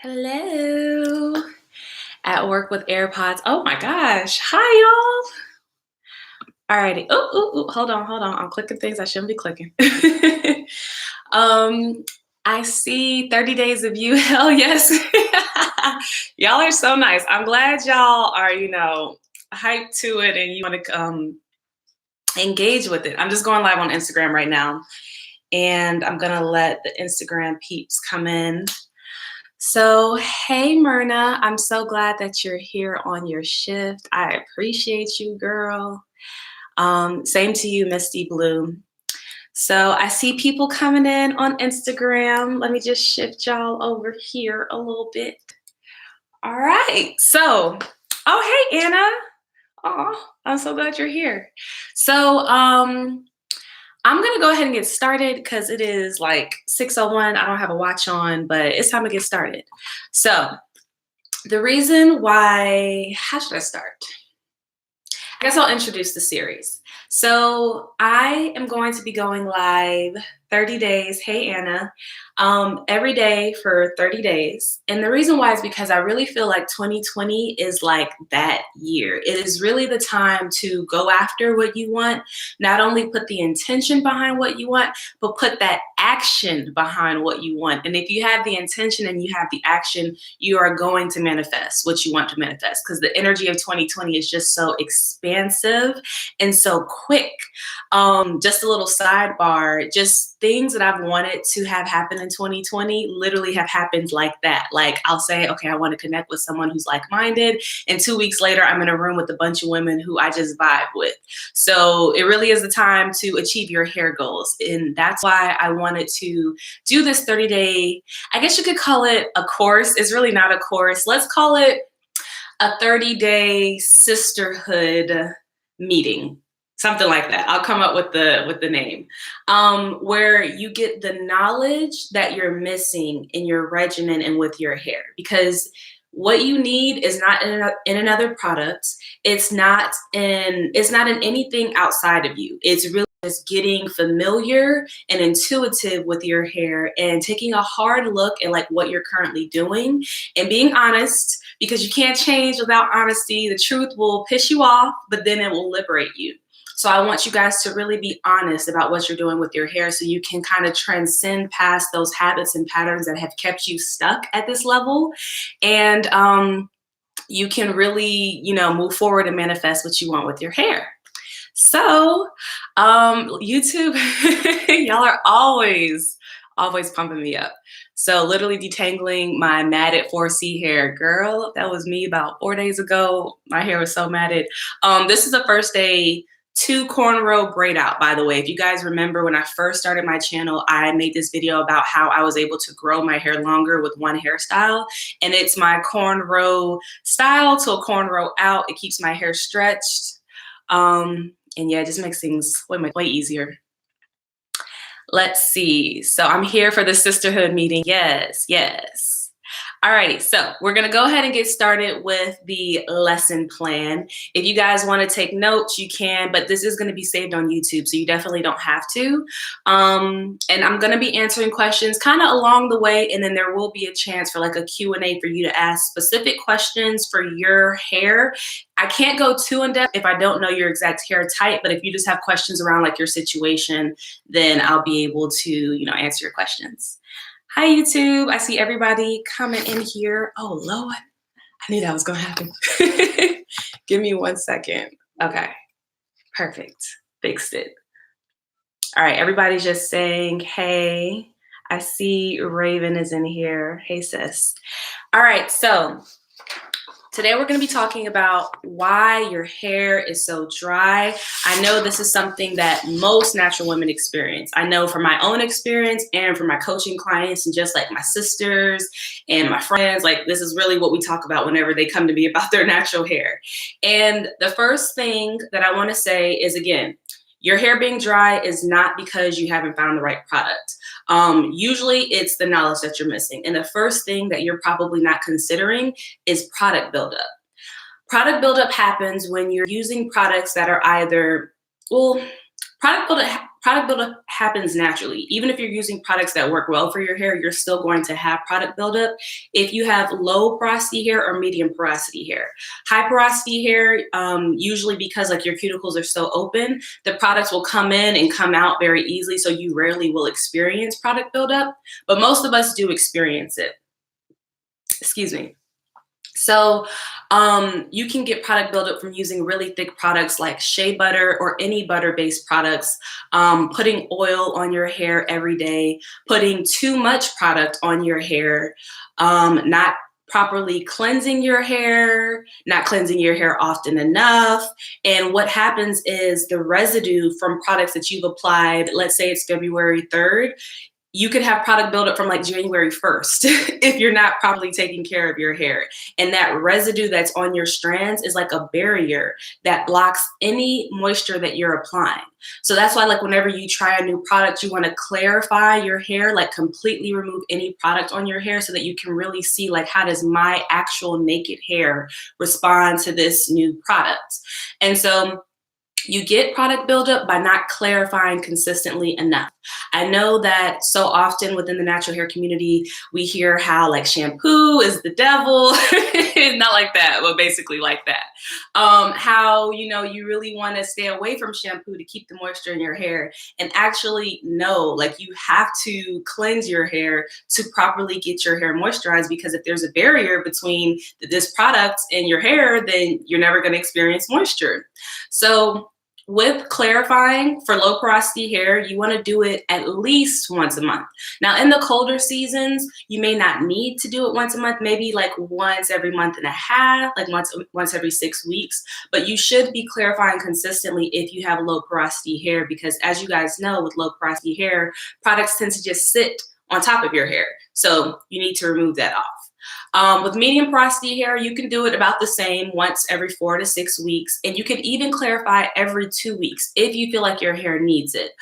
Hello. At work with AirPods. Oh my gosh. Hi, y'all. Alrighty. Hold on. I'm clicking things I shouldn't be clicking. um, I see 30 days of you. Hell yes. Y'all are so nice. I'm glad y'all are, hyped to it and you want to engage with it. I'm just going live on Instagram right now. And I'm gonna let the Instagram peeps come in. So, hey Myrna, I'm so glad that you're here on your shift. I appreciate you, girl. Same to you, Misty Blue. So, I see people coming in on Instagram. Let me just shift y'all over here a little bit. All right. So, oh, hey Anna. Oh, I'm so glad you're here. So, I'm gonna go ahead and get started because it is like 6:01. I don't have a watch on, but it's time to get started. So the reason why, how should I start? I guess I'll introduce the series. So I am going to be going live 30 days. Hey, Anna. Every day for 30 days. And the reason why is because I really feel like 2020 is like that year. It is really the time to go after what you want, not only put the intention behind what you want, but put that action behind what you want. And if you have the intention and you have the action, you are going to manifest what you want to manifest, because the energy of 2020 is just so expansive and so quick. Just a little sidebar, just things that I've wanted to have happen in 2020 literally have happened like that. Like I'll say, okay, I want to connect with someone who's like-minded, and 2 weeks later, I'm in a room with a bunch of women who I just vibe with. So it really is the time to achieve your hair goals. And that's why I wanted to do this 30-day, I guess you could call it a course. It's really not a course. Let's call it a 30-day sisterhood meeting. Something like that. I'll come up with the name, where you get the knowledge that you're missing in your regimen and with your hair. Because what you need is not in another product. It's not in anything outside of you. It's really just getting familiar and intuitive with your hair and taking a hard look at like what you're currently doing and being honest, because you can't change without honesty. The truth will piss you off, but then it will liberate you. So I want you guys to really be honest about what you're doing with your hair so you can kind of transcend past those habits and patterns that have kept you stuck at this level. And you can really, move forward and manifest what you want with your hair. So YouTube, y'all are always pumping me up. So literally detangling my matted 4C hair. Girl, that was me about 4 days ago. My hair was so matted. This is the first day to cornrow braid out, by the way. If you guys remember when I first started my channel, I made this video about how I was able to grow my hair longer with one hairstyle. And it's my cornrow style to a cornrow out. It keeps my hair stretched. And yeah, it just makes things way easier. Let's see. So I'm here for the sisterhood meeting. Yes. Alrighty, so we're gonna go ahead and get started with the lesson plan. If you guys want to take notes, you can, but this is gonna be saved on YouTube, so you definitely don't have to. And I'm gonna be answering questions kind of along the way, and then there will be a chance for like a Q&A for you to ask specific questions for your hair. I can't go too in depth if I don't know your exact hair type, but if you just have questions around like your situation, then I'll be able to, answer your questions. Hi, YouTube. I see everybody coming in here. Oh, Lord. I knew that was going to happen. Give me 1 second. Okay. Perfect. Fixed it. All right. Everybody's just saying, hey. I see Raven is in here. Hey, sis. All right. So today we're going to be talking about why your hair is so dry. I know this is something that most natural women experience. I know from my own experience and from my coaching clients and just like my sisters and my friends, like this is really what we talk about whenever they come to me about their natural hair. And the first thing that I want to say is, again, your hair being dry is not because you haven't found the right product. Usually it's the knowledge that you're missing. And the first thing that you're probably not considering is product buildup. Product buildup happens when you're using products that are either, product product buildup happens naturally. Even if you're using products that work well for your hair, you're still going to have product buildup if you have low porosity hair or medium porosity hair. High porosity hair, usually because like your cuticles are so open, the products will come in and come out very easily, so you rarely will experience product buildup, but most of us do experience it. Excuse me. So you can get product buildup from using really thick products like shea butter or any butter-based products, putting oil on your hair every day, putting too much product on your hair, not properly cleansing your hair, not cleansing your hair often enough. And what happens is the residue from products that you've applied, let's say it's February 3rd, you could have product buildup from like January 1st if you're not properly taking care of your hair. And that residue that's on your strands is like a barrier that blocks any moisture that you're applying. So that's why like whenever you try a new product, you want to clarify your hair, like completely remove any product on your hair so that you can really see like, how does my actual naked hair respond to this new product? And so you get product buildup by not clarifying consistently enough. I know that so often within the natural hair community, we hear how like shampoo is the devil, not like that, but basically like that. How, you know, you really want to stay away from shampoo to keep the moisture in your hair. And actually, no, like you have to cleanse your hair to properly get your hair moisturized, because if there's a barrier between this product and your hair, then you're never going to experience moisture. So with clarifying for low porosity hair, you want to do it at least once a month. Now, in the colder seasons, you may not need to do it once a month, maybe like once every month and a half, like once every 6 weeks. But you should be clarifying consistently if you have low porosity hair, because as you guys know, with low porosity hair, products tend to just sit on top of your hair. So you need to remove that off. With medium porosity hair, you can do it about the same, once every 4 to 6 weeks. And you can even clarify every 2 weeks if you feel like your hair needs it.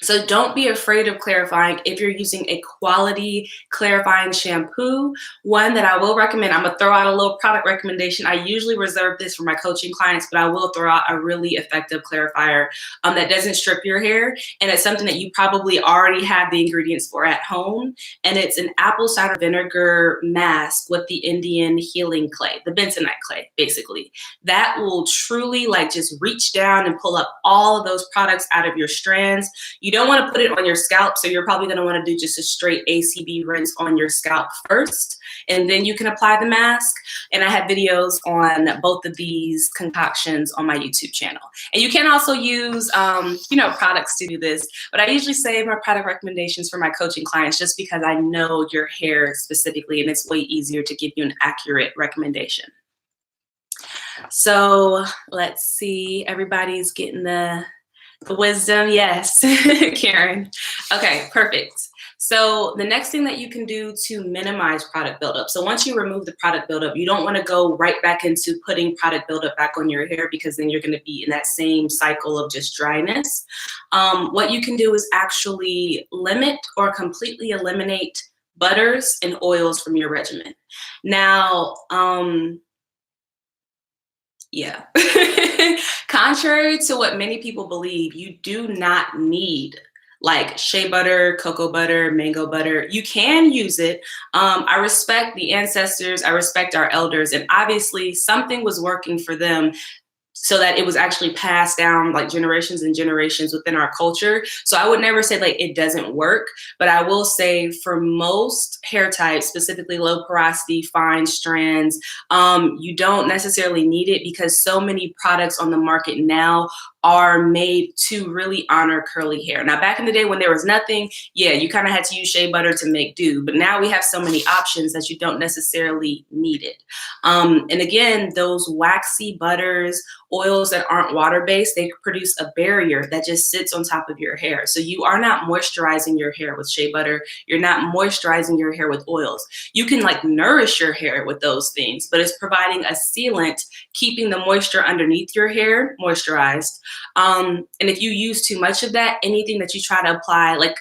So don't be afraid of clarifying if you're using a quality clarifying shampoo. One that I will recommend, I'm gonna throw out a little product recommendation. I usually reserve this for my coaching clients, but I will throw out a really effective clarifier that doesn't strip your hair. And it's something that you probably already have the ingredients for at home. And it's an apple cider vinegar mask with the Indian healing clay, the bentonite clay, basically. That will truly like just reach down and pull up all of those products out of your strands. You don't want to put it on your scalp, so you're probably going to want to do just a straight ACB rinse on your scalp first, and then you can apply the mask. And I have videos on both of these concoctions on my YouTube channel. And you can also use, products to do this, but I usually save my product recommendations for my coaching clients just because I know your hair specifically, and it's way easier to give you an accurate recommendation. So let's see, everybody's getting the wisdom. Yes, Karen. Okay, perfect. So the next thing that you can do to minimize product buildup. So once you remove the product buildup, you don't want to go right back into putting product buildup back on your hair, because then you're going to be in that same cycle of just dryness. What you can do is actually limit or completely eliminate butters and oils from your regimen. Now, yeah. Contrary to what many people believe, you do not need like shea butter, cocoa butter, mango butter. You can use it. I respect the ancestors. I respect our elders. And obviously something was working for them so that it was actually passed down like generations and generations within our culture. So I would never say like it doesn't work, but I will say for most hair types, specifically low porosity, fine strands, you don't necessarily need it, because so many products on the market now are made to really honor curly hair. Now, back in the day when there was nothing, yeah, you kind of had to use shea butter to make do, but now we have so many options that you don't necessarily need it. And again, those waxy butters, oils that aren't water-based, they produce a barrier that just sits on top of your hair. So you are not moisturizing your hair with shea butter. You're not moisturizing your hair with oils. You can like nourish your hair with those things, but it's providing a sealant, keeping the moisture underneath your hair moisturized. And if you use too much of that, anything that you try to apply, like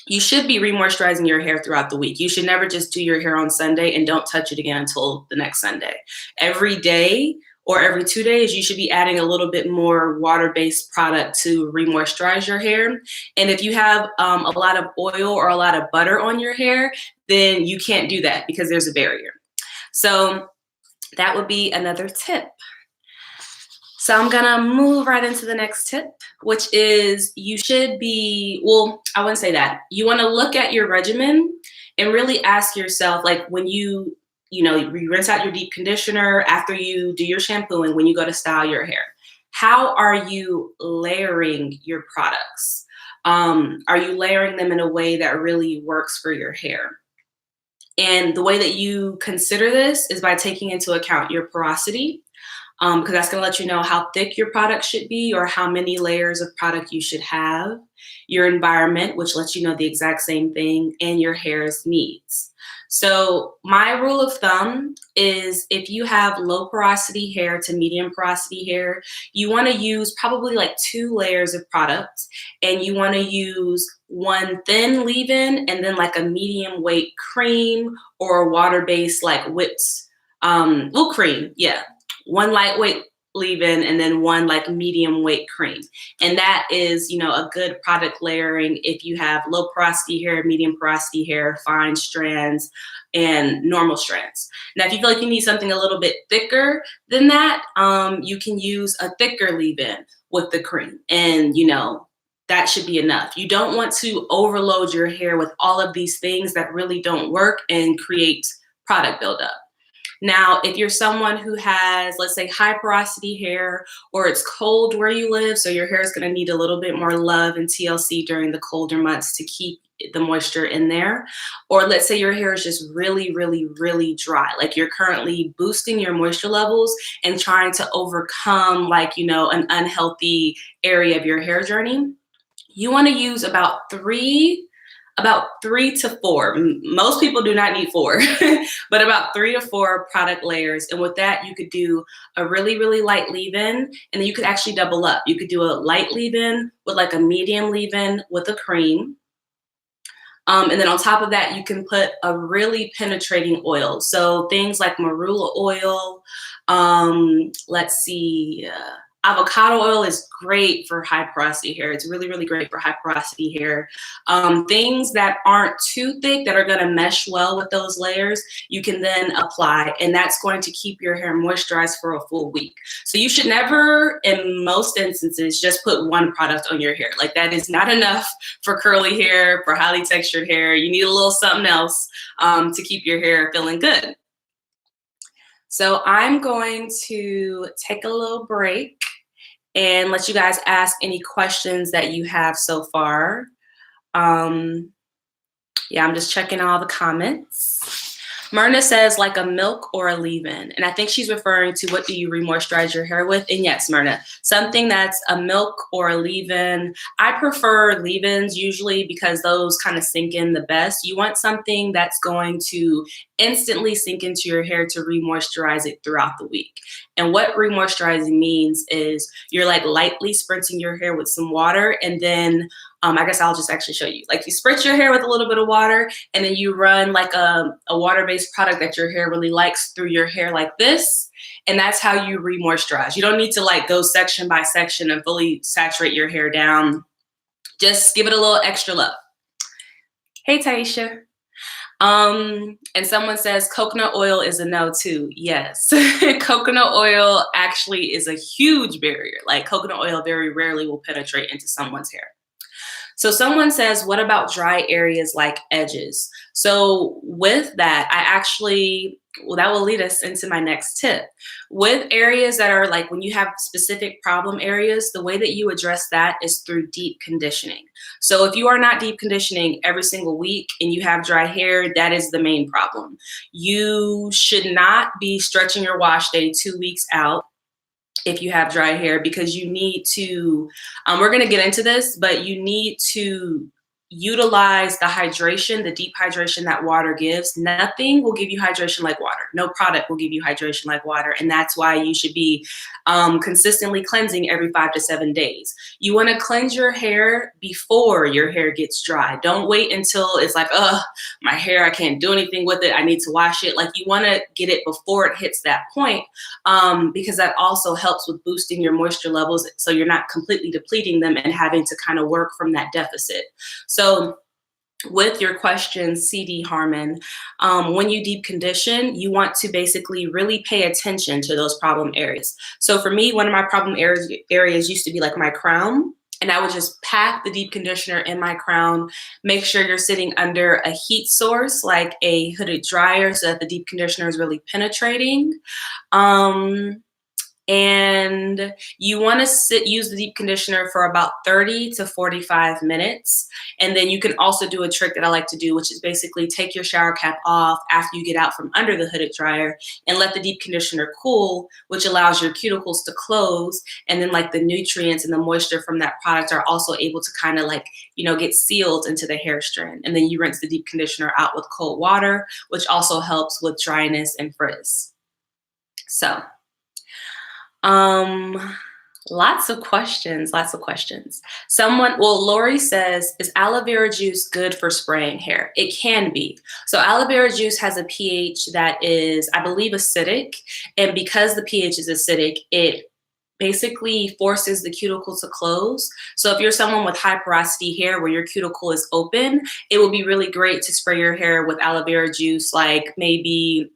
you should be re-moisturizing your hair throughout the week. You should never just do your hair on Sunday and don't touch it again until the next Sunday. Every day, or every 2 days, you should be adding a little bit more water-based product to re-moisturize your hair. And if you have a lot of oil or a lot of butter on your hair, then you can't do that because there's a barrier. So that would be another tip. So I'm gonna move right into the next tip, which is you should be, well, I wouldn't say that. You wanna look at your regimen and really ask yourself, like when you rinse out your deep conditioner, after you do your shampooing, when you go to style your hair, how are you layering your products? Are you layering them in a way that really works for your hair? And the way that you consider this is by taking into account your porosity, because that's going to let you know how thick your product should be or how many layers of product you should have, your environment, which lets you know the exact same thing, and your hair's needs. So my rule of thumb is if you have low porosity hair to medium porosity hair, you want to use probably like 2 layers of product, and you want to use one thin leave-in and then like a medium weight cream or a water-based like whipped cream. Yeah. One lightweight leave-in and then one like medium weight cream. And that is, a good product layering if you have low porosity hair, medium porosity hair, fine strands, and normal strands. Now, if you feel like you need something a little bit thicker than that, you can use a thicker leave-in with the cream. And, that should be enough. You don't want to overload your hair with all of these things that really don't work and create product buildup. Now, if you're someone who has, let's say, high porosity hair, or it's cold where you live, so your hair is going to need a little bit more love and TLC during the colder months to keep the moisture in there. Or let's say your hair is just really, really, really dry, like you're currently boosting your moisture levels and trying to overcome an unhealthy area of your hair journey. You want to use about three to four. Most people do not need 4, but about 3 to 4 product layers. And with that, you could do a really, really light leave-in, and then you could actually double up. You could do a light leave-in with like a medium leave-in with a cream. And then on top of that, you can put a really penetrating oil. So things like marula oil, let's see, avocado oil is great for high porosity hair. It's really, really great for high porosity hair. Things that aren't too thick that are going to mesh well with those layers, you can then apply, and that's going to keep your hair moisturized for a full week. So you should never, in most instances, just put one product on your hair. Like that is not enough for curly hair, for highly textured hair. You need a little something else to keep your hair feeling good. So I'm going to take a little break and let you guys ask any questions that you have so far. I'm just checking all the comments. Myrna says like a milk or a leave-in. And I think she's referring to what do you re-moisturize your hair with? And yes, Myrna, something that's a milk or a leave-in. I prefer leave-ins usually because those kind of sink in the best. You want something that's going to instantly sink into your hair to re-moisturize it throughout the week. And what re-moisturizing means is you're like lightly spritzing your hair with some water, and then I guess I'll just actually show you. Like you spritz your hair with a little bit of water, and then you run like a water-based product that your hair really likes through your hair like this. And that's how you re-moisturize. You don't need to like go section by section and fully saturate your hair down. Just give it a little extra love. Hey, Taisha. And someone says coconut oil is a no too. Yes, coconut oil actually is a huge barrier. Like coconut oil very rarely will penetrate into someone's hair. So someone says, what about dry areas like edges? So with that, that will lead us into my next tip. With areas that are like when you have specific problem areas, the way that you address that is through deep conditioning. So if you are not deep conditioning every single week and you have dry hair, that is the main problem. You should not be stretching your wash day 2 weeks out if you have dry hair, because you need to, we're going to get into this, but you need to utilize the hydration, the deep hydration that water gives. Nothing will give you hydration like water. No product will give you hydration like water. And that's why you should be consistently cleansing every 5 to 7 days. You want to cleanse your hair before your hair gets dry. Don't wait until it's like, oh, my hair, I can't do anything with it, I need to wash it. Like, you want to get it before it hits that point, because that also helps with boosting your moisture levels, so you're not completely depleting them and having to kind of work from that deficit. So with your question, CD Harmon, when you deep condition, you want to basically really pay attention to those problem areas. So for me, one of my problem areas used to be like my crown. And I would just pack the deep conditioner in my crown. Make sure you're sitting under a heat source, like a hooded dryer, so that the deep conditioner is really penetrating. And you want to use the deep conditioner for about 30 to 45 minutes. And then you can also do a trick that I like to do, which is basically take your shower cap off after you get out from under the hooded dryer and let the deep conditioner cool, which allows your cuticles to close. And then like the nutrients and the moisture from that product are also able to kind of like, get sealed into the hair strand. And then you rinse the deep conditioner out with cold water, which also helps with dryness and frizz. So lots of questions. Lori says, is aloe vera juice good for spraying hair? It can be. So aloe vera juice has a pH that is, I believe, acidic. And because the pH is acidic, it basically forces the cuticle to close. So if you're someone with high porosity hair where your cuticle is open, it will be really great to spray your hair with aloe vera juice, like maybe,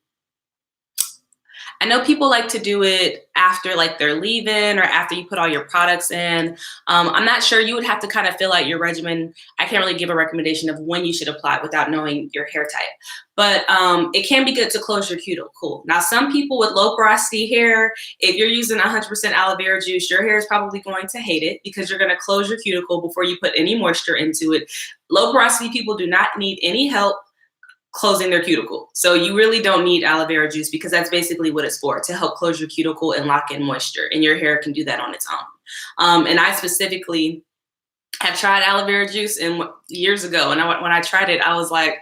I know people like to do it after like they're leaving or after you put all your products in. I'm not sure. You would have to kind of fill out your regimen. I can't really give a recommendation of when you should apply it without knowing your hair type. But it can be good to close your cuticle. Now, some people with low porosity hair, if you're using 100% aloe vera juice, your hair is probably going to hate it because you're going to close your cuticle before you put any moisture into it. Low porosity people do not need any help closing their cuticle. So you really don't need aloe vera juice because that's basically what it's for, to help close your cuticle and lock in moisture. And your hair can do that on its own. And I specifically have tried aloe vera juice years ago. And when I tried it, I was like,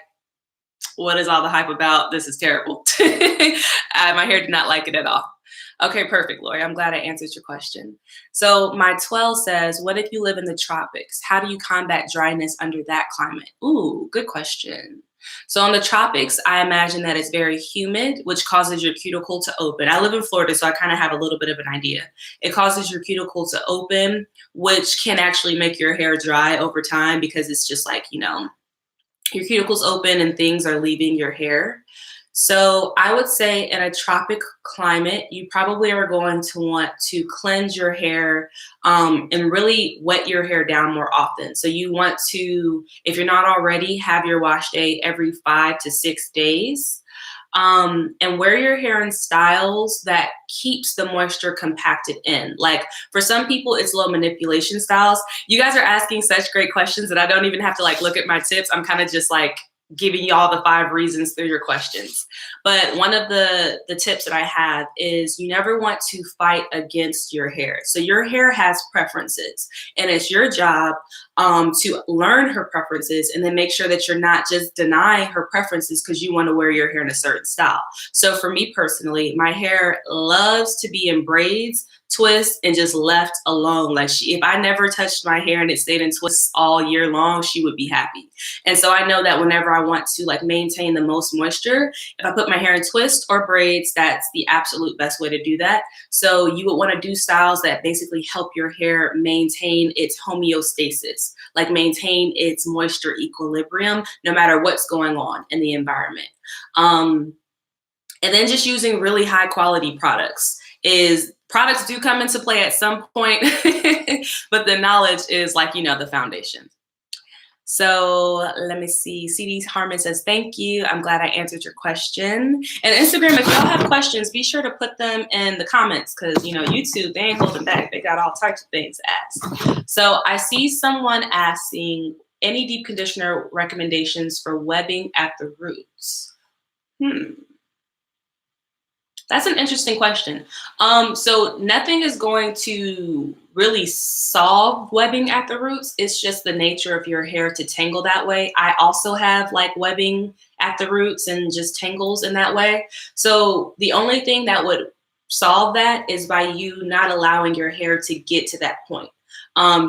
what is all the hype about? This is terrible. My hair did not like it at all. Okay, perfect, Lori. I'm glad I answered your question. So my 12 says, what if you live in the tropics? How do you combat dryness under that climate? Ooh, good question. So in the tropics, I imagine that it's very humid, which causes your cuticle to open. I live in Florida, so I kind of have a little bit of an idea. It causes your cuticle to open, which can actually make your hair dry over time because it's just like, your cuticle's open and things are leaving your hair. So I would say in a tropic climate, you probably are going to want to cleanse your hair and really wet your hair down more often. So you want to, if you're not already, have your wash day every 5 to 6 days. And wear your hair in styles that keeps the moisture compacted in. Like for some people, it's low manipulation styles. You guys are asking such great questions that I don't even have to like look at my tips. I'm kind of just like giving you all the 5 reasons through your questions. But one of the tips that I have is you never want to fight against your hair. So your hair has preferences, and it's your job to learn her preferences and then make sure that you're not just denying her preferences because you want to wear your hair in a certain style. So for me personally, my hair loves to be in braids, twists, and just left alone. Like if I never touched my hair and it stayed in twists all year long, she would be happy. And so I know that whenever I want to like maintain the most moisture, if I put my hair in twists or braids, that's the absolute best way to do that. So you would want to do styles that basically help your hair maintain its homeostasis, like maintain its moisture equilibrium, no matter what's going on in the environment. And then just using really high quality products. Products do come into play at some point, but the knowledge is like, the foundation. So let me see. CD Harmon says, thank you. I'm glad I answered your question. And Instagram, if y'all have questions, be sure to put them in the comments because, YouTube, they ain't holding back. They got all types of things to ask. So I see someone asking, any deep conditioner recommendations for webbing at the roots? That's an interesting question. So nothing is going to really solve webbing at the roots. It's just the nature of your hair to tangle that way. I also have like webbing at the roots and just tangles in that way. So the only thing that would solve that is by you not allowing your hair to get to that point.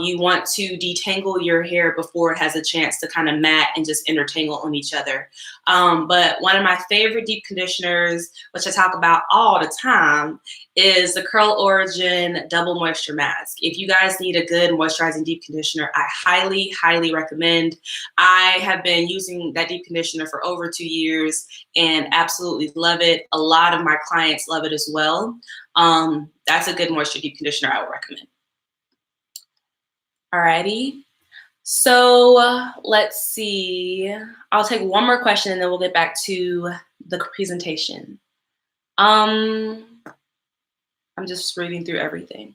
You want to detangle your hair before it has a chance to kind of mat and just intertangle on each other. But one of my favorite deep conditioners, which I talk about all the time, is the Curl Origin Double Moisture Mask. If you guys need a good moisturizing deep conditioner, I highly, highly recommend. I have been using that deep conditioner for over 2 years and absolutely love it. A lot of my clients love it as well. That's a good moisture deep conditioner I would recommend. Alrighty. So let's see. I'll take one more question and then we'll get back to the presentation. I'm just reading through everything.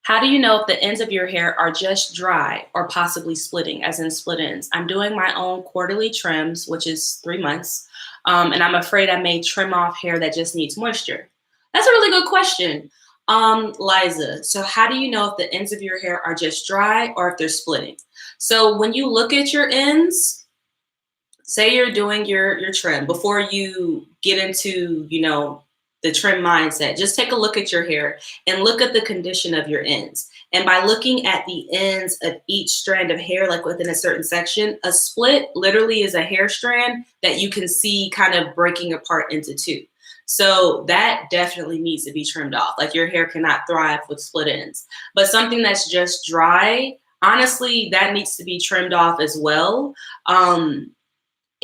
How do you know if the ends of your hair are just dry or possibly splitting, as in split ends? I'm doing my own quarterly trims, which is 3 months, and I'm afraid I may trim off hair that just needs moisture. That's a really good question. Liza, so how do you know if the ends of your hair are just dry or if they're splitting? So when you look at your ends, say you're doing your trim, before you get into, the trim mindset, just take a look at your hair and look at the condition of your ends. And by looking at the ends of each strand of hair, like within a certain section, a split literally is a hair strand that you can see kind of breaking apart into two. So that definitely needs to be trimmed off. Like your hair cannot thrive with split ends. But something that's just dry, honestly, that needs to be trimmed off as well.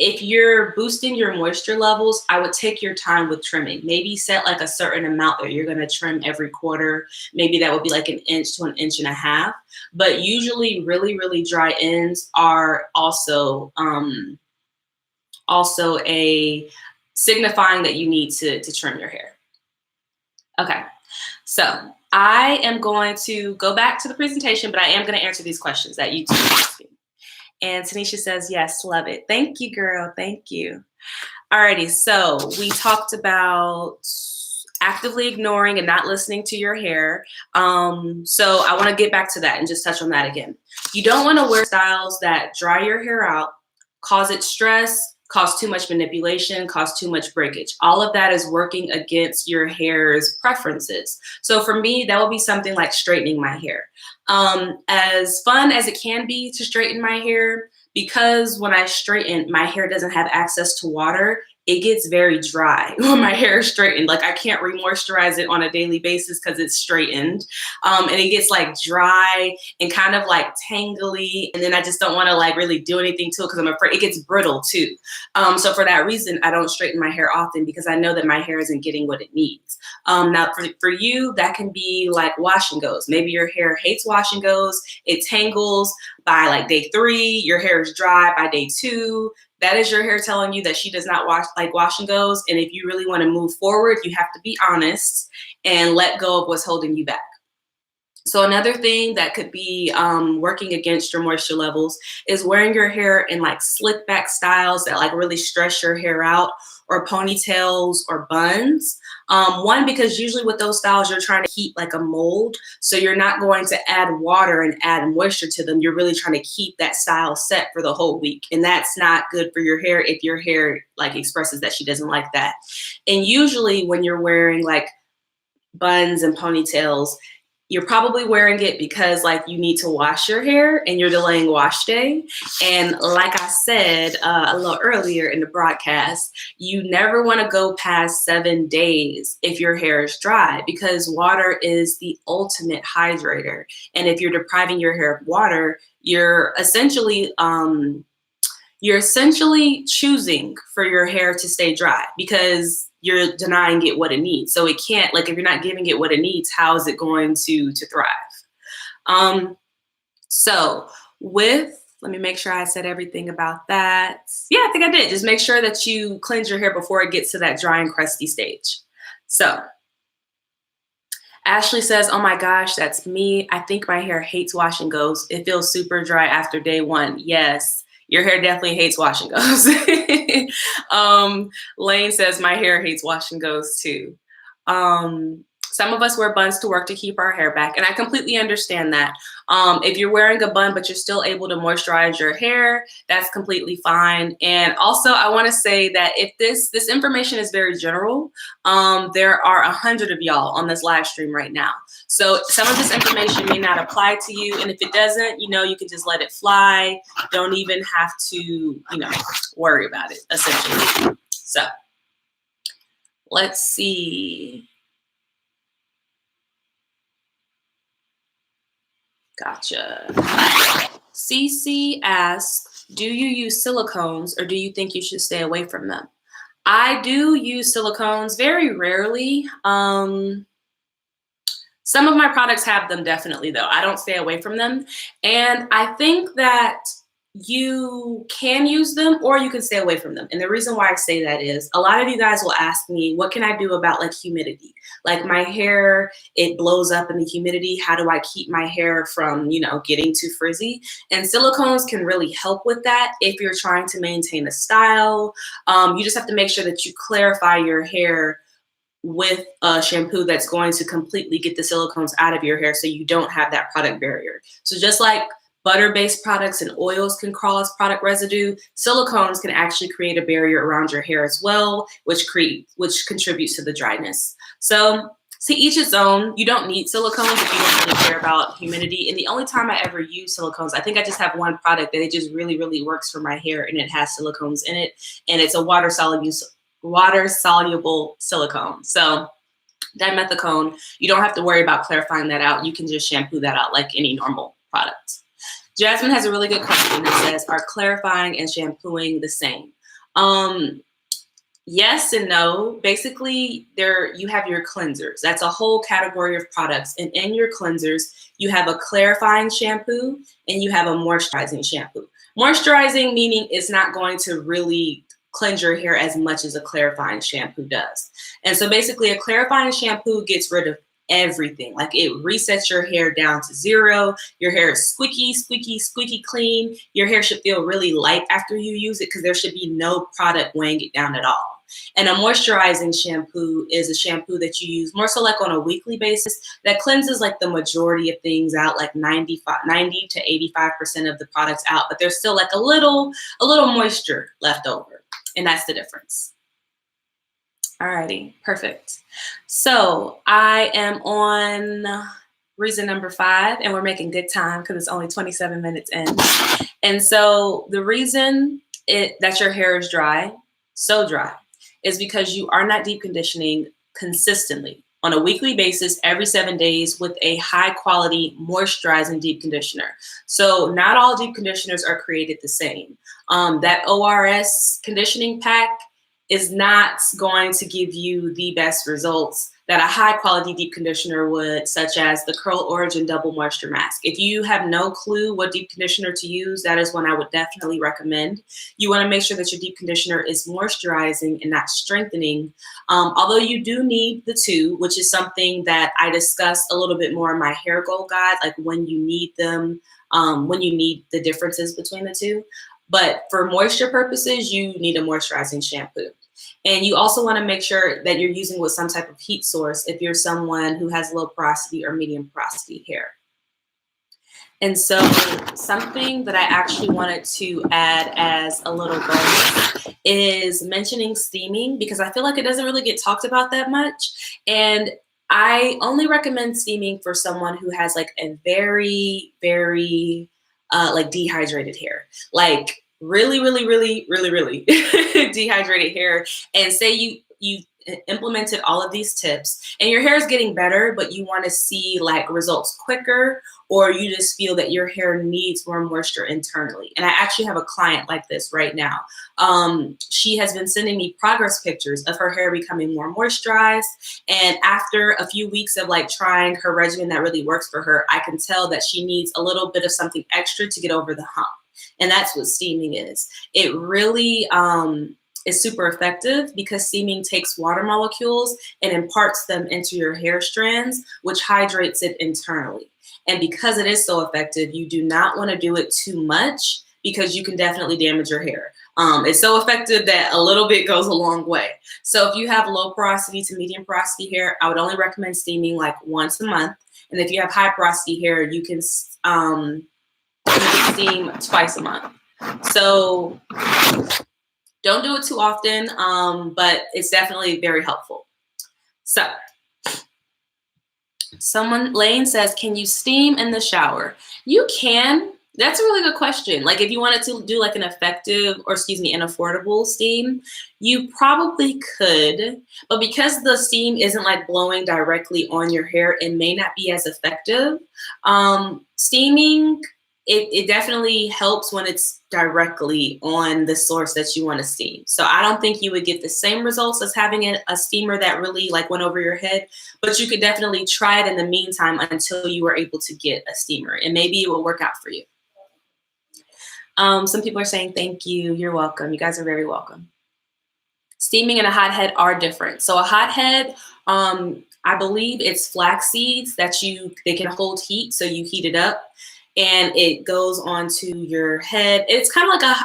If you're boosting your moisture levels, I would take your time with trimming. Maybe set like a certain amount that you're going to trim every quarter. Maybe that would be like 1 inch to 1.5 inches. But usually really, really dry ends are also a signifying that you need to trim your hair. Okay, so I am going to go back to the presentation, but I am going to answer these questions that you two are asking. And Tanisha says, yes, love it. Thank you, girl. Thank you. Alrighty, so we talked about actively ignoring and not listening to your hair. So I want to get back to that and just touch on that again. You don't want to wear styles that dry your hair out, cause it stress, cause too much manipulation, cause too much breakage. All of that is working against your hair's preferences. So for me, that would be something like straightening my hair. As fun as it can be to straighten my hair, because when I straighten, my hair doesn't have access to water, it gets very dry when my hair is straightened. Like I can't re-moisturize it on a daily basis because it's straightened. And it gets like dry and kind of like tangly. And then I just don't want to like really do anything to it because I'm afraid it gets brittle too. So for that reason, I don't straighten my hair often because I know that my hair isn't getting what it needs. Now for you, that can be like wash and goes. Maybe your hair hates wash and goes. It tangles by like day 3, your hair is dry by day 2. That is your hair telling you that she does not wash and goes. And if you really want to move forward, you have to be honest and let go of what's holding you back. So another thing that could be working against your moisture levels is wearing your hair in like slick back styles that like really stress your hair out, or ponytails or buns. One, because usually with those styles, you're trying to keep like a mold. So you're not going to add water and add moisture to them. You're really trying to keep that style set for the whole week. And that's not good for your hair if your hair like expresses that she doesn't like that. And usually when you're wearing like buns and ponytails, you're probably wearing it because like you need to wash your hair and you're delaying wash day. And like I said a little earlier in the broadcast, you never want to go past 7 days if your hair is dry, because water is the ultimate hydrator. And if you're depriving your hair of water, you're essentially choosing for your hair to stay dry because you're denying it what it needs. So it can't, like if you're not giving it what it needs, how is it going to thrive? So let me make sure I said everything about that. Yeah, I think I did. Just make sure that you cleanse your hair before it gets to that dry and crusty stage. So Ashley says, oh my gosh, that's me. I think my hair hates wash and goes. It feels super dry after day 1. Yes. Your hair definitely hates wash and goes. Lane says, my hair hates wash and goes too. Some of us wear buns to work to keep our hair back, and I completely understand that. If you're wearing a bun, but you're still able to moisturize your hair, that's completely fine. And also, I want to say that if this information is very general, there are 100 of y'all on this live stream right now. So some of this information may not apply to you, and if it doesn't, you know, you can just let it fly. Don't even have to, you know, worry about it, essentially. So let's see. Gotcha. CC asks, do you use silicones or do you think you should stay away from them? I do use silicones very rarely. Some of my products have them definitely though. I don't stay away from them. And I think that you can use them or you can stay away from them. And the reason why I say that is a lot of you guys will ask me, what can I do about like humidity? Like my hair, it blows up in the humidity. How do I keep my hair from, you know, getting too frizzy? And silicones can really help with that if you're trying to maintain a style. You just have to make sure that you clarify your hair with a shampoo that's going to completely get the silicones out of your hair so you don't have that product barrier. So just like butter-based products and oils can cause product residue, silicones can actually create a barrier around your hair as well, which contributes to the dryness. So to each its own. You don't need silicones if you don't really care about humidity. And the only time I ever use silicones, I think I just have one product that it just really, really works for my hair, and it has silicones in it, and it's a water-soluble silicone. So dimethicone, you don't have to worry about clarifying that out. You can just shampoo that out like any normal product. Jasmine has a really good question that says, are clarifying and shampooing the same? Yes and no. Basically, you have your cleansers. That's a whole category of products. And in your cleansers, you have a clarifying shampoo and you have a moisturizing shampoo. Moisturizing meaning it's not going to really cleanse your hair as much as a clarifying shampoo does. And so basically a clarifying shampoo gets rid of everything. Like it resets your hair down to zero. Your hair is squeaky, squeaky, squeaky clean. Your hair should feel really light after you use it because there should be no product weighing it down at all. And a moisturizing shampoo is a shampoo that you use more so like on a weekly basis that cleanses like the majority of things out, like 90 to 85% of the products out, but there's still like a little moisture left over. And that's the difference. Alrighty, perfect. So I am on reason number 5, and we're making good time because it's only 27 minutes in. And so the reason that your hair is dry, so dry, is because you are not deep conditioning consistently on a weekly basis every 7 days with a high quality moisturizing deep conditioner. So not all deep conditioners are created the same. That ORS conditioning pack is not going to give you the best results that a high quality deep conditioner would, such as the Curl Origin Double Moisture Mask. If you have no clue what deep conditioner to use, that is one I would definitely recommend. You wanna make sure that your deep conditioner is moisturizing and not strengthening. Although you do need the two, which is something that I discuss a little bit more in my hair goal guide, like when you need them, when you need the differences between the two. But for moisture purposes, you need a moisturizing shampoo. And you also want to make sure that you're using with some type of heat source if you're someone who has low porosity or medium porosity hair. And so something that I actually wanted to add as a little bonus is mentioning steaming, because I feel like it doesn't really get talked about that much. And I only recommend steaming for someone who has like a very, very like dehydrated hair, like really dehydrated hair. And say you implemented all of these tips and your hair is getting better, but you want to see like results quicker, or you just feel that your hair needs more moisture internally. And I actually have a client like this right now. She has been sending me progress pictures of her hair becoming more moisturized. And after a few weeks of like trying her regimen that really works for her, I can tell that she needs a little bit of something extra to get over the hump. And that's what steaming is. It really is super effective because steaming takes water molecules and imparts them into your hair strands, which hydrates it internally. And because it is so effective, you do not want to do it too much because you can definitely damage your hair. It's so effective that a little bit goes a long way. So if you have low porosity to medium porosity hair, I would only recommend steaming like once a month. And if you have high porosity hair, you can steam twice a month. So don't do it too often, but it's definitely very helpful. So Lane says, can you steam in the shower? You can. That's a really good question. Like if you wanted to do like an effective, or excuse me, an affordable steam, you probably could, but because the steam isn't like blowing directly on your hair, it may not be as effective. Steaming, it definitely helps when it's directly on the source that you want to steam. So I don't think you would get the same results as having a steamer that really like went over your head, but you could definitely try it in the meantime until you were able to get a steamer, and maybe it will work out for you. Some people are saying thank you. You're welcome. You guys are very welcome. Steaming and a hot head are different. So a hot head, I believe it's flax seeds that they can hold heat. So you heat it up and it goes onto your head. It's kind of like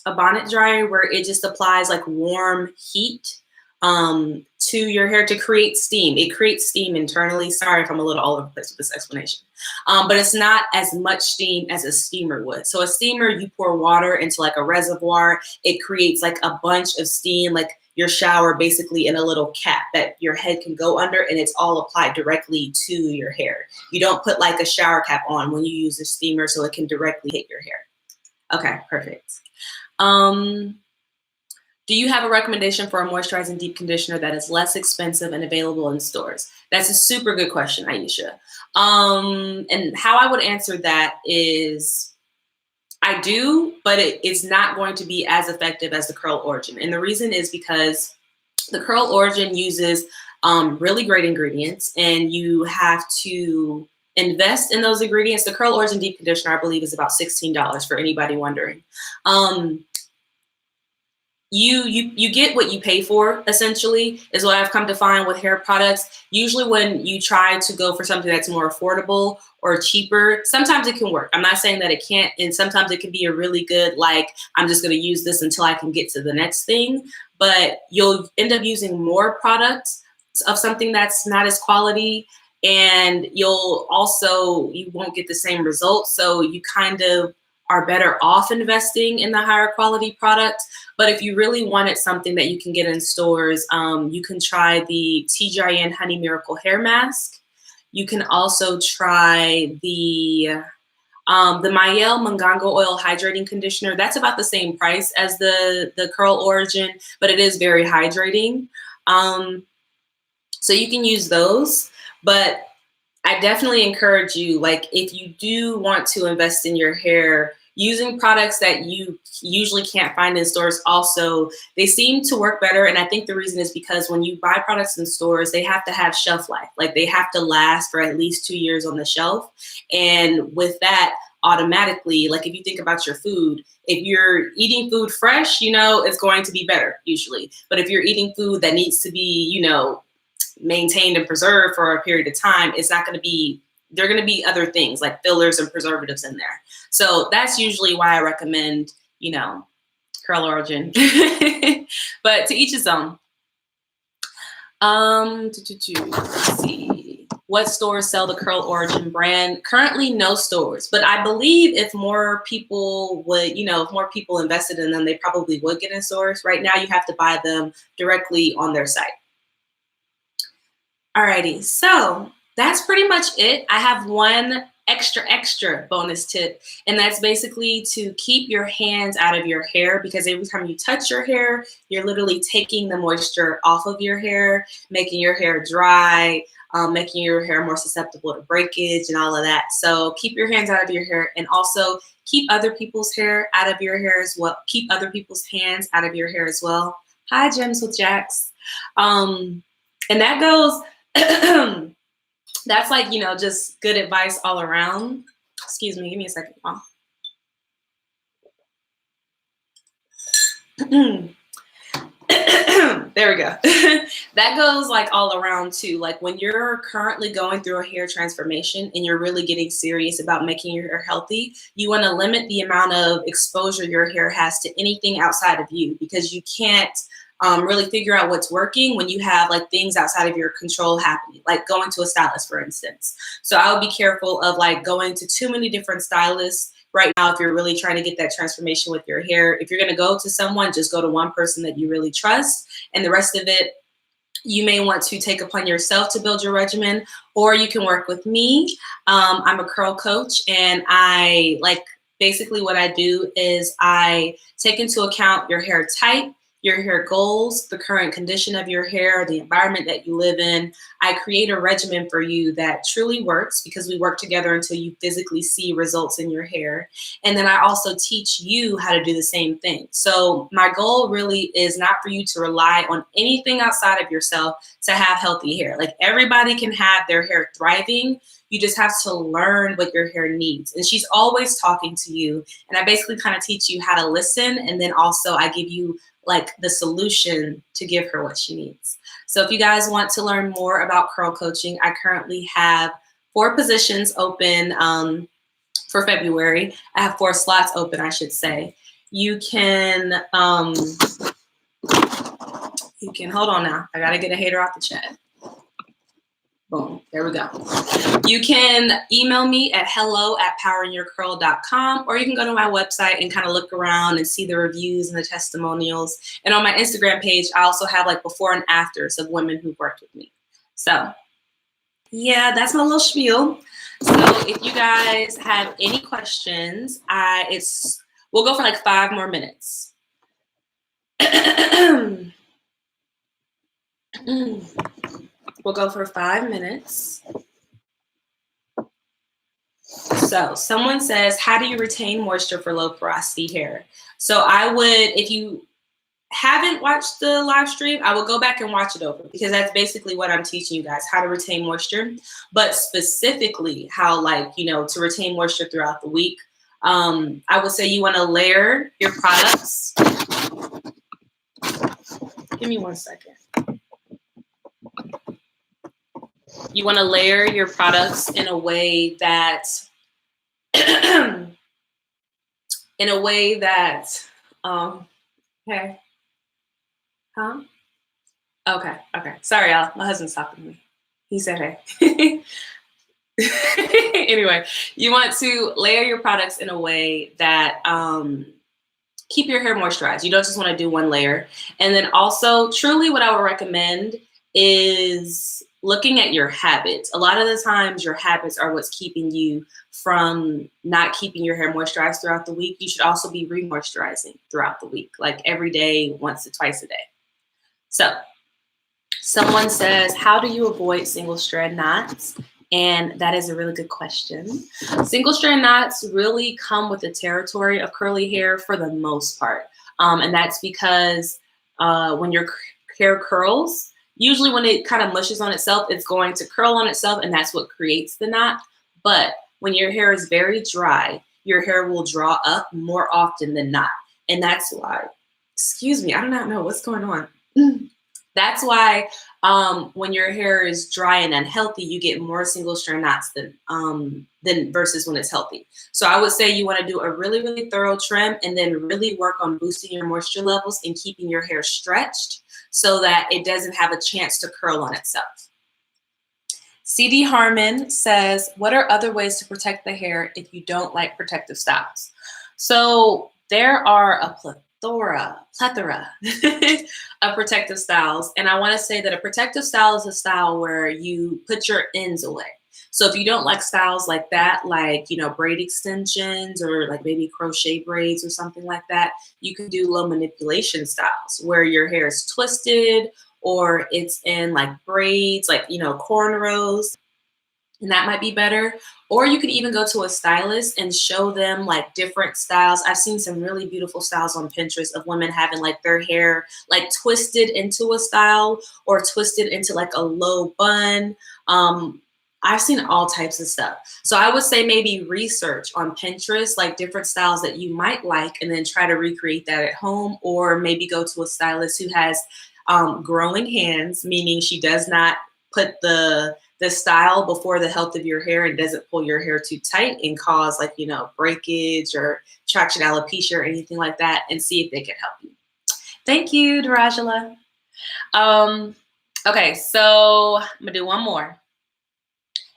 a bonnet dryer where it just applies like warm heat to your hair to create steam. It creates steam internally. Sorry if I'm a little all over the place with this explanation. But it's not as much steam as a steamer would. So a steamer, you pour water into like a reservoir. It creates like a bunch of steam, like your shower basically in a little cap that your head can go under, and it's all applied directly to your hair. You don't put like a shower cap on when you use a steamer so it can directly hit your hair. Okay, perfect. Do you have a recommendation for a moisturizing deep conditioner that is less expensive and available in stores? That's a super good question, Aisha. And how I would answer that is I do, but it's not going to be as effective as the Curl Origin. And the reason is because the Curl Origin uses really great ingredients, and you have to invest in those ingredients. The Curl Origin deep conditioner, I believe, is about $16 for anybody wondering. You get what you pay for, essentially, is what I've come to find with hair products. Usually when you try to go for something that's more affordable or cheaper, sometimes it can work. I'm not saying that it can't, and sometimes it can be a really good, like, I'm just going to use this until I can get to the next thing, but you'll end up using more products of something that's not as quality, and you won't get the same results. So you kind of are better off investing in the higher quality products. But if you really wanted something that you can get in stores, you can try the TGIN Honey Miracle Hair Mask. You can also try the Mayel Mangango Oil Hydrating Conditioner. That's about the same price as the Curl Origin, but it is very hydrating. So you can use those, but I definitely encourage you, like, if you do want to invest in your hair, using products that you usually can't find in stores also, they seem to work better. And I think the reason is because when you buy products in stores, they have to have shelf life. Like, they have to last for at least 2 years on the shelf. And with that, automatically, like, if you think about your food, if you're eating food fresh, it's going to be better usually. But if you're eating food that needs to be, maintained and preserved for a period of time, it's not going to be, there are going to be other things like fillers and preservatives in there. So that's usually why I recommend, Curl Origin. But to each his own. Let's see. What stores sell the Curl Origin brand? Currently, no stores. But I believe if more people would, if more people invested in them, they probably would get in stores. Right now, you have to buy them directly on their site. Alrighty, so that's pretty much it. I have one extra bonus tip, and that's basically to keep your hands out of your hair, because every time you touch your hair, you're literally taking the moisture off of your hair, making your hair dry, making your hair more susceptible to breakage and all of that. So keep your hands out of your hair, and also keep other people's hair out of your hair as well. Keep other people's hands out of your hair as well. Hi, Gems with Jax. And that goes... That's like, just good advice all around. Excuse me, give me a second. There we go. That goes like all around too. Like when you're currently going through a hair transformation and you're really getting serious about making your hair healthy, you want to limit the amount of exposure your hair has to anything outside of you, because you can't really figure out what's working when you have like things outside of your control happening, like going to a stylist, for instance. So I would be careful of like going to too many different stylists right now if you're really trying to get that transformation with your hair. If you're going to go to someone, just go to one person that you really trust, and the rest of it you may want to take upon yourself to build your regimen, or you can work with me. I'm a curl coach, and I like basically what I do is I take into account your hair type, your hair goals, the current condition of your hair, the environment that you live in. I create a regimen for you that truly works, because we work together until you physically see results in your hair. And then I also teach you how to do the same thing. So my goal really is not for you to rely on anything outside of yourself to have healthy hair. Like everybody can have their hair thriving. You just have to learn what your hair needs. And she's always talking to you. And I basically kind of teach you how to listen. And then also I give you like the solution to give her what she needs. So if you guys want to learn more about curl coaching, I currently have 4 positions open for February. I have 4 slots open, I should say. You can hold on now. I gotta get a hater off the chat. Boom, there we go. You can email me at hello@powerinyourcurl.com, or you can go to my website and kind of look around and see the reviews and the testimonials. And on my Instagram page, I also have like before and afters of women who've worked with me. So yeah, that's my little spiel. So if you guys have any questions, we'll go for like 5 more minutes. We'll go for 5 minutes. So someone says, how do you retain moisture for low porosity hair? So I would, if you haven't watched the live stream, I will go back and watch it over, because that's basically what I'm teaching you guys, how to retain moisture, but specifically how, like, you know, to retain moisture throughout the week. I would say you want to layer your products. Give me 1 second. You want to layer your products in a way that, okay. Huh? Okay. Sorry, y'all. My husband's talking to me. He said, hey. Anyway, you want to layer your products in a way that keep your hair moisturized. You don't just want to do one layer. And then also, truly what I would recommend is looking at your habits. A lot of the times your habits are what's keeping you from not keeping your hair moisturized throughout the week. You should also be re-moisturizing throughout the week, like every day, once to twice a day. So someone says, how do you avoid single strand knots? And that is a really good question. Single strand knots really come with the territory of curly hair for the most part. And that's because when your hair curls, usually when it kind of mushes on itself, it's going to curl on itself, and that's what creates the knot. But when your hair is very dry, your hair will draw up more often than not. And that's why, excuse me, I do not know what's going on. That's why when your hair is dry and unhealthy, you get more single strand knots than versus when it's healthy. So I would say you want to do a really, really thorough trim, and then really work on boosting your moisture levels and keeping your hair stretched so that it doesn't have a chance to curl on itself. CD Harmon says, what are other ways to protect the hair if you don't like protective styles? So there are a plethora of protective styles. And I want to say that a protective style is a style where you put your ends away. So if you don't like styles like that, like, you know, braid extensions or like maybe crochet braids or something like that, you can do low manipulation styles where your hair is twisted or it's in like braids, like, you know, cornrows. And that might be better. Or you could even go to a stylist and show them like different styles. I've seen some really beautiful styles on Pinterest of women having like their hair like twisted into a style or twisted into like a low bun. I've seen all types of stuff. So I would say maybe research on Pinterest, like different styles that you might like, and then try to recreate that at home, or maybe go to a stylist who has growing hands, meaning she does not put the style before the health of your hair and doesn't pull your hair too tight and cause like, breakage or traction alopecia or anything like that, and see if they can help you. Thank you, Darajala. Okay, so I'm gonna do one more.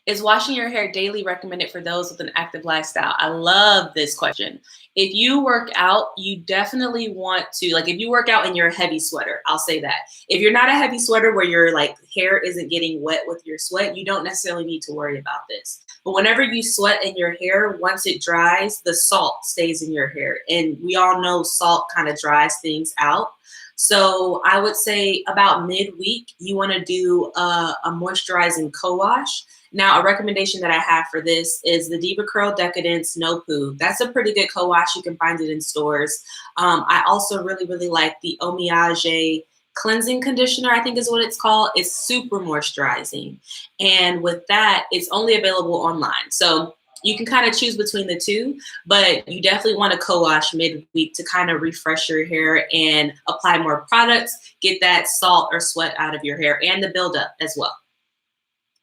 Is washing your hair daily recommended for those with an active lifestyle? I love this question. If you work out, you definitely want to, like if you work out in your heavy sweater, I'll say that. If you're not a heavy sweater where your like hair isn't getting wet with your sweat, you don't necessarily need to worry about this. But whenever you sweat in your hair, once it dries, the salt stays in your hair. And we all know salt kind of dries things out. So I would say about midweek, you want to do a moisturizing co-wash. Now, a recommendation that I have for this is the Diva Curl Decadence No Poo. That's a pretty good co-wash. You can find it in stores. I also really, really like the Omiyage cleansing conditioner, I think is what it's called. It's super moisturizing. And with that, it's only available online. So you can kind of choose between the two, but you definitely want to co-wash midweek to kind of refresh your hair and apply more products, get that salt or sweat out of your hair and the buildup as well.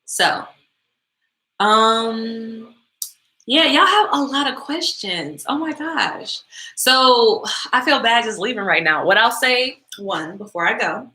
So, yeah, y'all have a lot of questions. Oh my gosh. So I feel bad just leaving right now. What I'll say, one, before I go,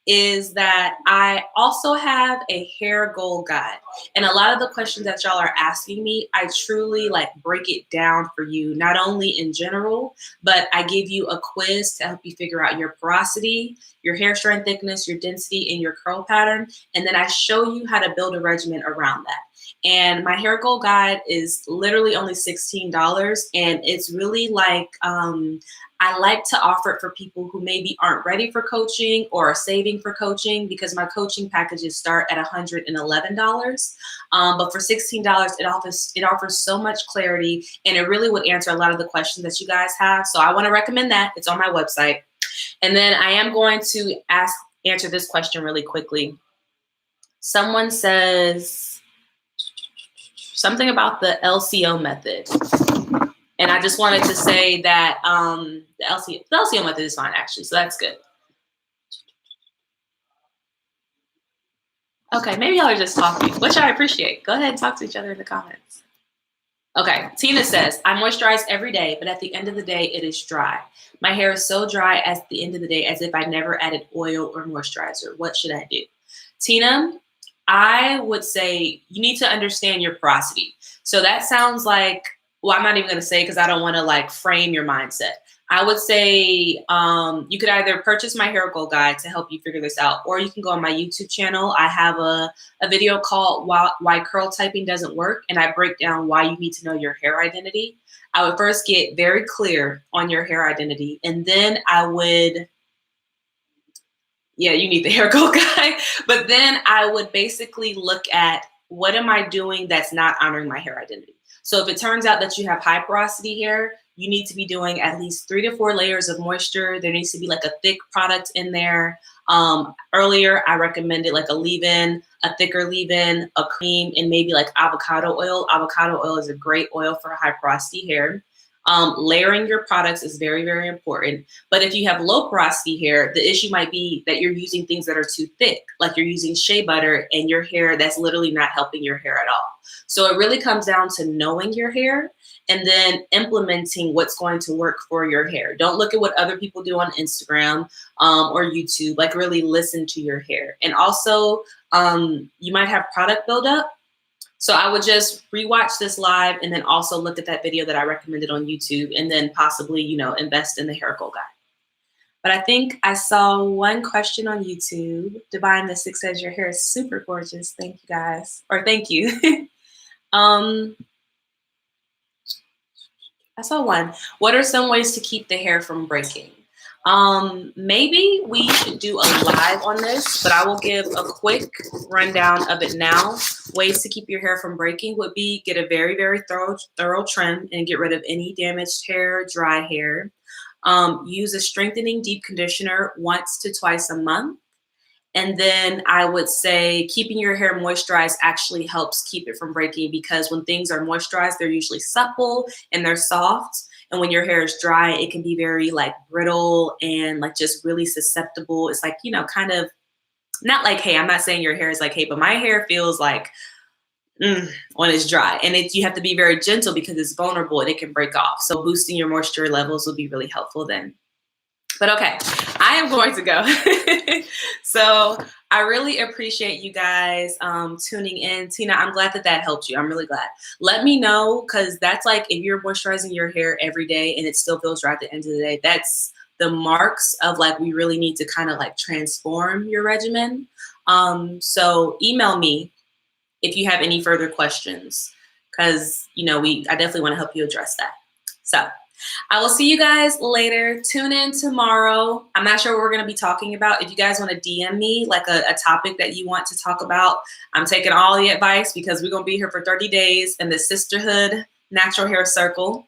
is that I also have a hair goal guide. And a lot of the questions that y'all are asking me, I truly like break it down for you, not only in general, but I give you a quiz to help you figure out your porosity, your hair strength thickness, your density, and your curl pattern. And then I show you how to build a regimen around that. And my hair goal guide is literally only $16. And it's really like, I like to offer it for people who maybe aren't ready for coaching or are saving for coaching, because my coaching packages start at $111. But for $16, it offers so much clarity, and it really would answer a lot of the questions that you guys have. So I want to recommend that. It's on my website. And then I am going to answer this question really quickly. Someone says something about the LCO method. And I just wanted to say that the LCO method is fine, actually, so that's good. Okay, maybe y'all are just talking, which I appreciate. Go ahead and talk to each other in the comments. Okay, Tina says, I moisturize every day, but at the end of the day, it is dry. My hair is so dry at the end of the day as if I never added oil or moisturizer. What should I do? Tina, I would say you need to understand your porosity. So that sounds like, well, I'm not even going to say because I don't want to like frame your mindset. I would say you could either purchase my hair goal guide to help you figure this out, or you can go on my YouTube channel. I have a video called Why Curl Typing Doesn't Work, and I break down why you need to know your hair identity. I would first get very clear on your hair identity, and then I would, yeah, you need the hair goal guide, but then I would basically look at what am I doing that's not honoring my hair identity. So if it turns out that you have high porosity hair, you need to be doing at least 3 to 4 layers of moisture. There needs to be like a thick product in there. Earlier, I recommended like a leave-in, a thicker leave-in, a cream, and maybe like avocado oil. Avocado oil is a great oil for high porosity hair. Layering your products is very, very important. But if you have low porosity hair, the issue might be that you're using things that are too thick, like you're using shea butter and your hair that's literally not helping your hair at all. So it really comes down to knowing your hair and then implementing what's going to work for your hair. Don't look at what other people do on Instagram or YouTube, like really listen to your hair. And also you might have product buildup. So I would just rewatch this live and then also look at that video that I recommended on YouTube, and then possibly, invest in the hair goal guide. But I think I saw one question on YouTube. Divine the Six says your hair is super gorgeous. Thank you guys, or thank you. I saw one. What are some ways to keep the hair from breaking? Maybe we should do a live on this, but I will give a quick rundown of it now. Ways to keep your hair from breaking would be get a very, very thorough trim and get rid of any damaged hair, dry hair. Use a strengthening deep conditioner once to twice a month. And then I would say keeping your hair moisturized actually helps keep it from breaking, because when things are moisturized, they're usually supple and they're soft. And when your hair is dry, it can be very like brittle and like just really susceptible. It's like, you know, kind of not like, hey, I'm not saying your hair is like, hey, but my hair feels like when it's dry. And you have to be very gentle because it's vulnerable and it can break off. So boosting your moisture levels will be really helpful then. But okay, I am going to go. So I really appreciate you guys tuning in. Tina, I'm glad that helped you. I'm really glad. Let me know, because that's like if you're moisturizing your hair every day and it still feels dry at the end of the day, that's the marks of like we really need to kind of like transform your regimen. So email me if you have any further questions, because you know I definitely want to help you address that. So I will see you guys later. Tune in tomorrow. I'm not sure what we're going to be talking about. If you guys want to DM me like a topic that you want to talk about, I'm taking all the advice because we're going to be here for 30 days in the Sisterhood Natural Hair Circle.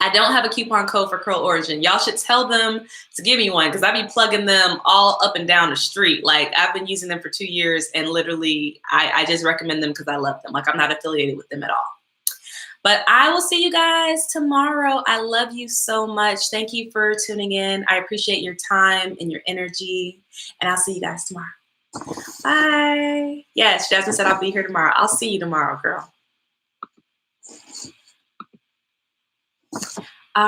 I don't have a coupon code for Curl Origin. Y'all should tell them to give me one, because I be plugging them all up and down the street. Like, I've been using them for 2 years, and literally I just recommend them because I love them. Like, I'm not affiliated with them at all. But I will see you guys tomorrow. I love you so much. Thank you for tuning in. I appreciate your time and your energy. And I'll see you guys tomorrow. Bye. Yes, Jasmine said I'll be here tomorrow. I'll see you tomorrow, girl.